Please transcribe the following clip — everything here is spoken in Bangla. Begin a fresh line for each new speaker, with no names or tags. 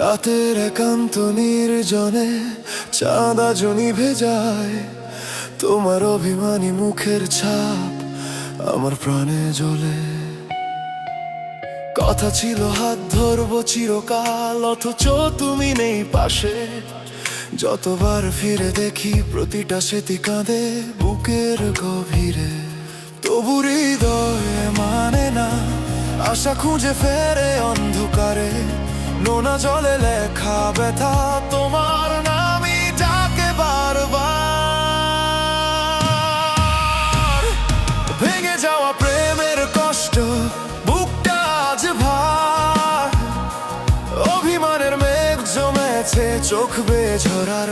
রাতের একান্ত নির্জনে চাঁদ আজ নিভে যায়, তোমার অভিমানী মুখের ছাপ আমার প্রাণে জ্বলে। কথা ছিল হাত ধরবো চিরকাল, অথচ তুমি নেই পাশে। যতবার ফিরে দেখি প্রতিটা স্মৃতি কাঁদে বুকের গভীরে। তবু হৃদয়ে মানে না, আশা খুঁজে ফেরে অন্ধকারে। নোনা জলে লেখা ব্যথা তোমার নামই ডাকে বারবার। ভেঙে যাওয়া প্রেমের কষ্ট বুকটা আজ ভার। অভিমানের মেঘ জমেছে চোখ বেয়ে ঝরার